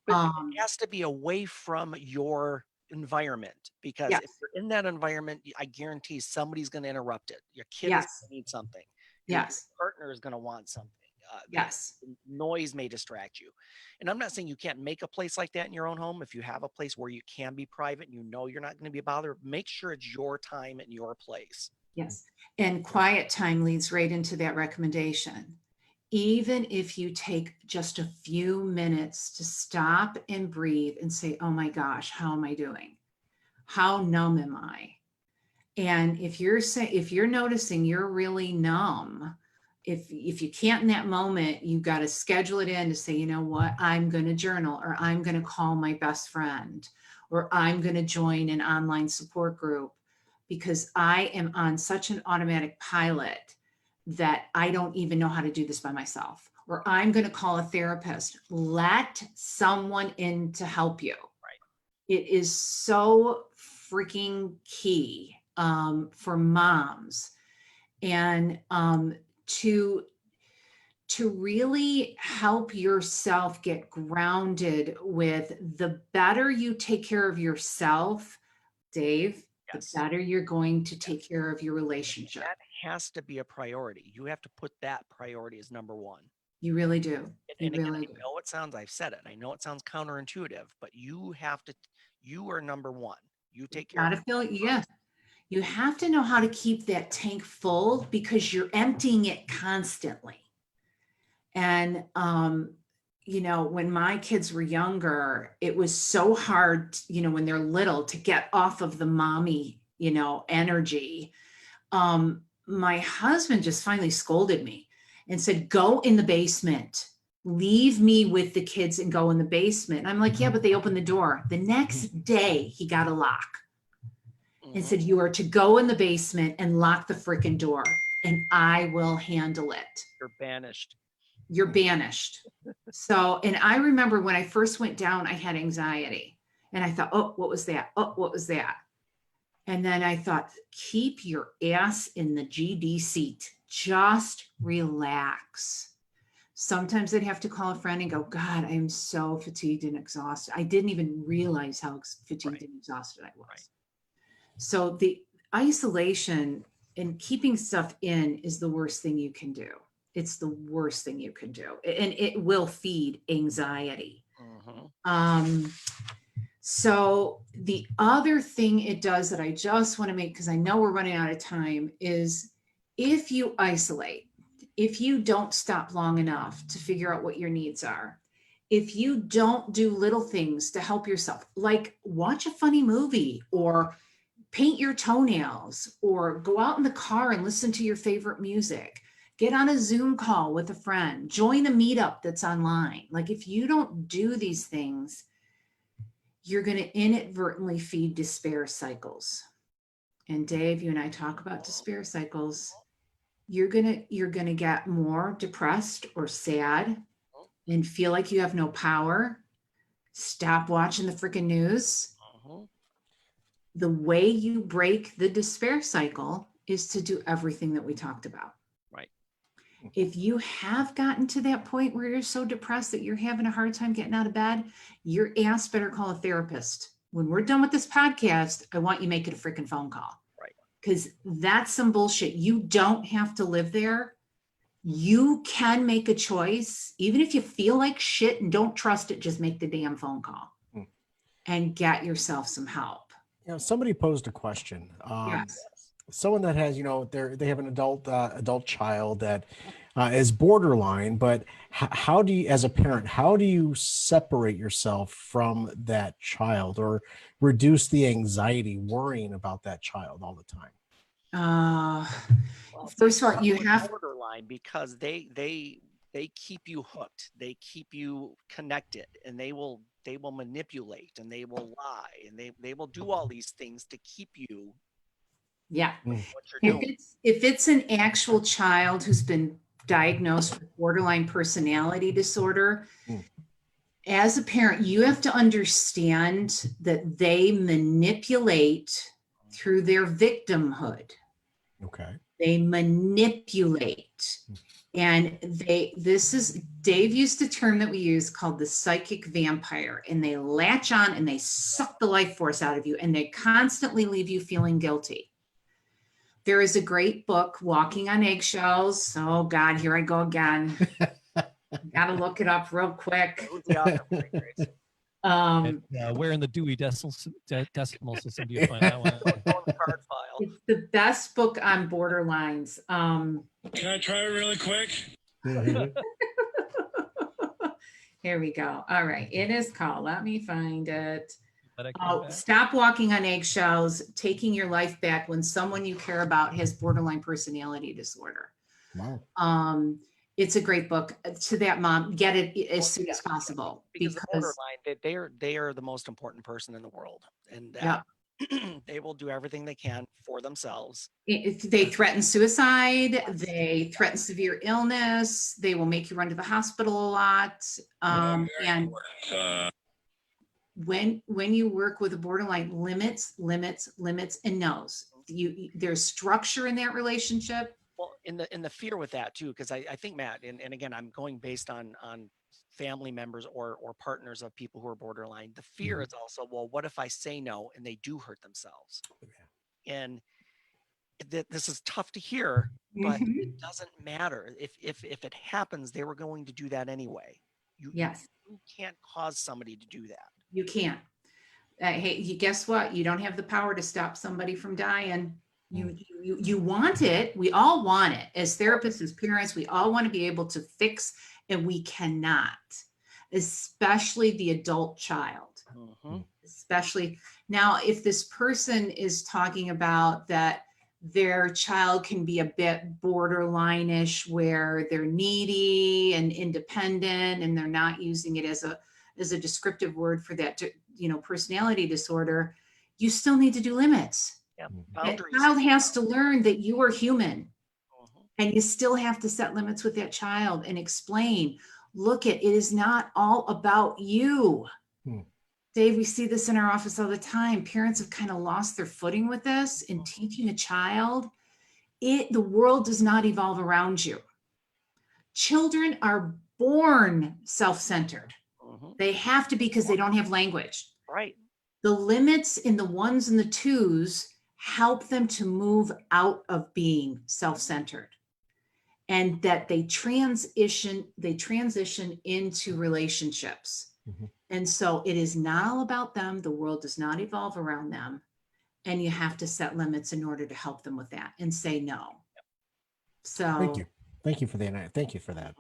But it has to be away from your environment, because if you're in that environment, I guarantee somebody's going to interrupt it. Your kid is going to need something. Your partner is going to want something. Noise may distract you. And I'm not saying you can't make a place like that in your own home. If you have a place where you can be private and you're not going to be bothered, make sure it's your time and your place. Yes. And quiet time leads right into that recommendation. Even if you take just a few minutes to stop and breathe and say, oh my gosh, how am I doing? How numb am I? And if you're noticing you're really numb, if you can't in that moment, you've got to schedule it in to say, you know what, I'm going to journal, or I'm going to call my best friend, or I'm going to join an online support group, because I am on such an automatic pilot that I don't even know how to do this by myself, or I'm going to call a therapist. Let someone in to help you. Right. It is so freaking key for moms. And to to really help yourself get grounded with the better you take care of yourself, Dave, Yes. the better you're going to take care of your relationship. That has to be a priority. You have to put that priority as number one. You really do. You And again, really I do. know it sounds, I've said it, I know it sounds counterintuitive, but you have to, you are number one. You take care Gotta of feel, yeah. You have to know how to keep that tank full because you're emptying it constantly. And, you know, when my kids were younger, it was so hard, you know, when they're little to get off of the mommy, you know, energy. My husband just finally scolded me and said, go in the basement, leave me with the kids and go in the basement. And I'm like, yeah, but they opened the door. The next day he got a lock and said, you are to go in the basement and lock the freaking door and I will handle it. You're banished. You're banished. So, and I remember when I first went down, I had anxiety and I thought, oh, what was that? Oh, what was that? And then I thought, keep your ass in the GD seat. Just relax. Sometimes I'd have to call a friend and go, God, I'm so fatigued and exhausted. I didn't even realize how fatigued and exhausted I was. Right. So the isolation and keeping stuff in is the worst thing you can do. It's the worst thing you can do. And it will feed anxiety. So the other thing it does that I just want to make, because I know we're running out of time, is if you isolate, if you don't stop long enough to figure out what your needs are, if you don't do little things to help yourself, like watch a funny movie or paint your toenails or go out in the car and listen to your favorite music, get on a Zoom call with a friend, join a meetup that's online. Like if you don't do these things, you're going to inadvertently feed despair cycles. And Dave, you and I talk about despair cycles. You're going to get more depressed or sad and feel like you have no power. Stop watching the freaking news. The way you break the despair cycle is to do everything that we talked about. Right. If you have gotten to that point where you're so depressed that you're having a hard time getting out of bed, your ass better call a therapist. When we're done with this podcast, I want you making a freaking phone call. Right. Because that's some bullshit. You don't have to live there. You can make a choice. Even if you feel like shit and don't trust it, just make the damn phone call and get yourself some help. You know, somebody posed a question. Yes. Someone that has, you know, they have an adult child that is borderline, but how do you, as a parent, how do you separate yourself from that child or reduce the anxiety worrying about that child all the time? Well, First of all, you have borderline because they keep you hooked. They keep you connected, and they will manipulate, and they will lie, and they will do all these things to keep you. Yeah. What you're doing. If it's an actual child who's been diagnosed with borderline personality disorder, as a parent, you have to understand that they manipulate through their victimhood. Okay. They manipulate. And Dave used a term that we use called the psychic vampire, and they latch on and they suck the life force out of you, and they constantly leave you feeling guilty. There is a great book, Walking on Eggshells. Oh God, here I go again. Got to look it up real quick. Where in the Dewey Decimal System do you find that one? It's the best book on borderlines. Can I try it really quick? Here we go. All right. It is called, let me find it. Oh, Stop Walking on Eggshells, Taking Your Life Back When Someone You Care About Has Borderline Personality Disorder. Wow. It's a great book. To that mom, get it as soon as possible. Because the borderline, they are the most important person in the world. And they will do everything they can for themselves. They threaten suicide. They threaten severe illness. They will make you run to the hospital a lot. And when you work with a borderline, limits, and knows. There's structure in that relationship. Well, in the fear with that too, because I think Matt, and again, I'm going based on family members or partners of people who are borderline. The fear is also, well, what if I say no and they do hurt themselves? And this is tough to hear, but it doesn't matter. If it happens, they were going to do that anyway. Yes, You can't cause somebody to do that. you can't. Hey, guess what? You don't have the power to stop somebody from dying. You want it. We all want it. As therapists, as parents, we all want to be able to fix, and we cannot, especially the adult child. Especially now, if this person is talking about that their child can be a bit borderline-ish, where they're needy and independent, and they're not using it as a descriptive word for that, personality disorder, you still need to do limits. Yeah. That child has to learn that you are human, and you still have to set limits with that child and explain, look, it is not all about you. Dave, we see this in our office all the time. Parents have kind of lost their footing with this in teaching a child. The world does not evolve around you. Children are born self-centered. They have to be, because they don't have language. Right. The limits in the ones and the twos help them to move out of being self-centered, and that they transition into relationships. And so it is not all about them. The world does not evolve around them. And you have to set limits in order to help them with that and say no. So Thank you. Thank you for that. Thank you for that.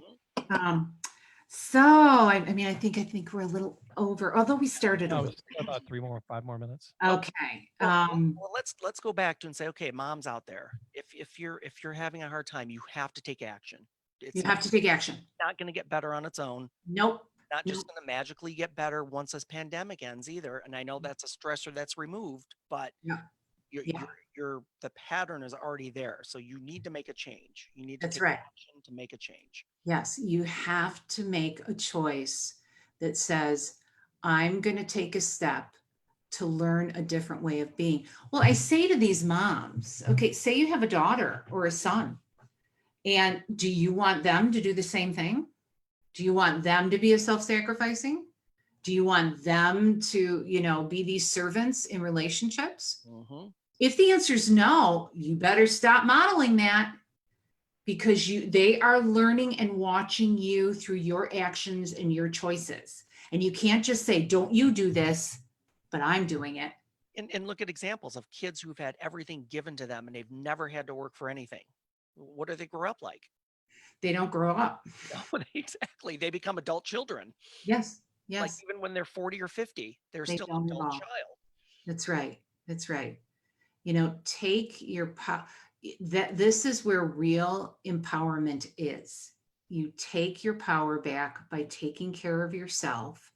So I think we're a little over, although we started a No, little. about 5 more minutes. Okay. Well, let's go back to and say, okay, moms out there, if you're having a hard time, you have to take action. You have to take action. Not going to get better on its own. Nope. Not just going to magically get better once this pandemic ends either. And I know that's a stressor that's removed, but the pattern is already there. So you need to make a change. You need to take action to make a change. Yes, you have to make a choice that says, I'm going to take a step to learn a different way of being. Well, I say to these moms, okay, say you have a daughter or a son, and do you want them to do the same thing? Do you want them to be a self-sacrificing? Do you want them to, be these servants in relationships? If the answer is no, you better stop modeling that, because they are learning and watching you through your actions and your choices. And you can't just say, don't you do this, but I'm doing it. And look at examples of kids who've had everything given to them and they've never had to work for anything. What do they grow up like? They don't grow up. No, exactly. They become adult children. Yes. Like even when they're 40 or 50, they're still an adult child. That's right. That's right. Take your power. This is where real empowerment is. You take your power back by taking care of yourself,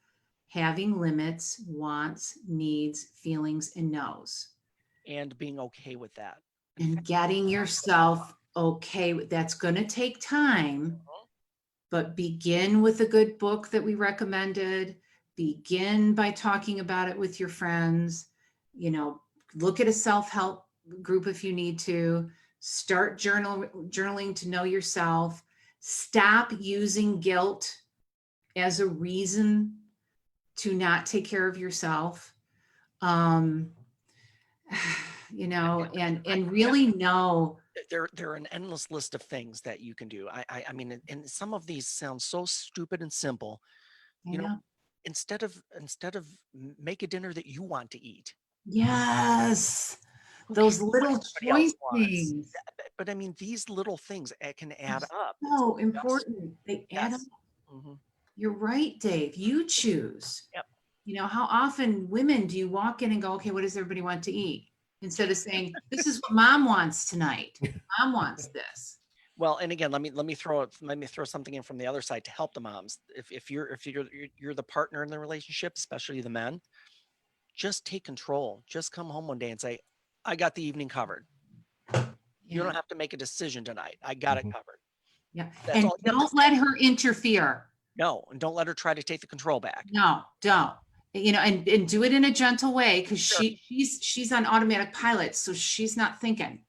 having limits, wants, needs, feelings, and no's. And being okay with that. And getting yourself okay. That's going to take time, but begin with a good book that we recommended. Begin by talking about it with your friends. Look at a self-help group if you need to. Start journaling to know yourself. Stop using guilt as a reason to not take care of yourself. And really know. There are an endless list of things that you can do. I mean, and some of these sound so stupid and simple. Instead of make a dinner that you want to eat. Yes. Those little choice things. But I mean, these little things can add up. So important. They add up. You're right, Dave. You choose. Yep. How often women do you walk in and go, okay, what does everybody want to eat? Instead of saying, this is what mom wants tonight. Mom wants this. Well, and again, let me throw something in from the other side to help the moms. If you're the partner in the relationship, especially the men, just take control. Just come home one day and say, I got the evening covered. You don't have to make a decision tonight. I got it covered. Yeah. And don't let her interfere. No, and don't let her try to take the control back. No, don't. And do it in a gentle way, because she's on automatic pilot, so she's not thinking.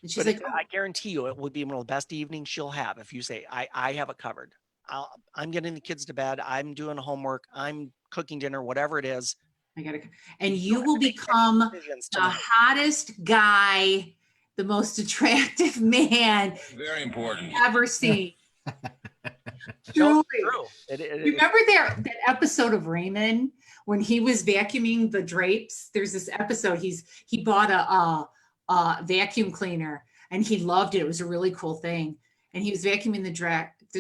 And she's But like, I guarantee you it would be one of the best evenings she'll have if you say, I have it covered. I'm getting the kids to bed. I'm doing homework. I'm cooking dinner, whatever it is. I gotta, and You you don't will have to make any become decisions the tonight. hottest guy, the most attractive man Very important. ever seen. No, Truly. it's true. Remember that episode of Raymond when he was vacuuming the drapes? There's this episode. He bought a vacuum cleaner and he loved it. It was a really cool thing. And he was vacuuming the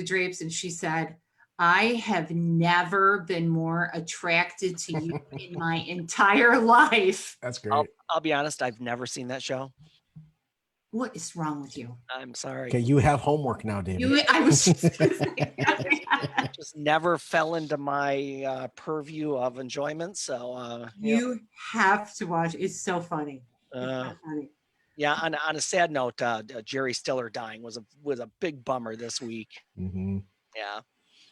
drapes, and she said, "I have never been more attracted to you in my entire life." That's great. I'll be honest, I've never seen that show. What is wrong with you? I'm sorry. Okay, you have homework now, David. I was just gonna say that. It just never fell into my purview of enjoyment. So You have to watch. It's so funny. It's uh, so funny. yeah. On a sad note, Jerry Stiller dying was a big bummer this week. Mm-hmm. Yeah.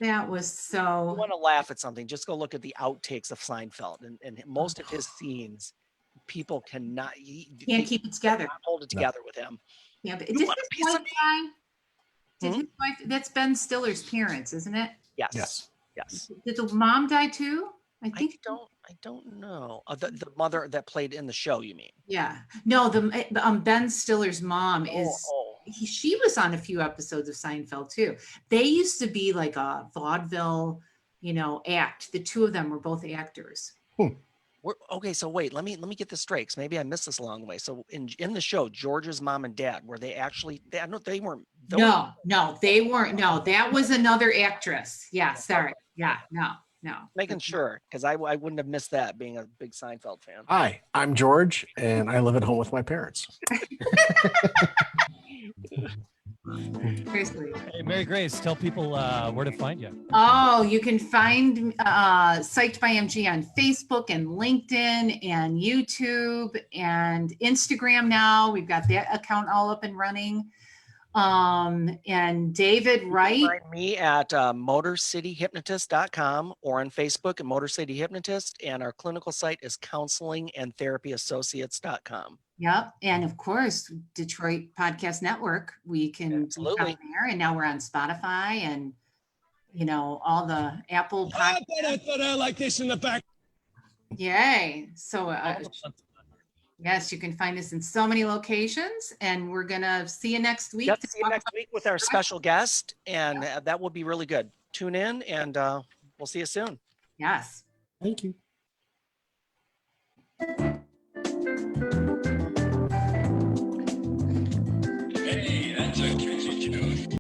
That was If you so. want to laugh at something, just go look at the outtakes of Seinfeld, and most of his scenes, people cannot Can't keep it together. hold it together with him. Yeah, but You did want a his piece of wife die? Did Hmm? his wife? That's Ben Stiller's parents, isn't it? Yes. Yes. Yes. Did the mom die too? I think. I don't know. The mother that played in the show, you mean? Yeah. No, the Ben Stiller's mom is. Oh. She was on a few episodes of Seinfeld too. They used to be like a vaudeville, act. The two of them were both actors. Okay, so wait, let me get this straight, 'cause maybe I missed this along the way. So in the show, George's mom and dad, were they actually? They weren't. No, they weren't. No, that was another actress. Yeah, sorry. Yeah, no. Making sure, because I wouldn't have missed that being a big Seinfeld fan. Hi, I'm George, and I live at home with my parents. Seriously. Hey, Mary Grace, tell people where to find you. Oh, you can find Psyched by MG on Facebook and LinkedIn and YouTube and Instagram now. We've got that account all up and running. And David Wright. Find me at motorcityhypnotist.com or on Facebook at Motor City Hypnotist, and our clinical site is counselingandtherapyassociates.com. Yep. And of course, Detroit Podcast Network. We can be Absolutely. on there. And now we're on Spotify and, all the Apple podcasts. I like this in the back. Yay. So, yes, you can find us in so many locations. And we're going to see you next week. Yep, to see you talk next week with our special guest, and that will be really good. Tune in, and we'll see you soon. Yes. Thank you.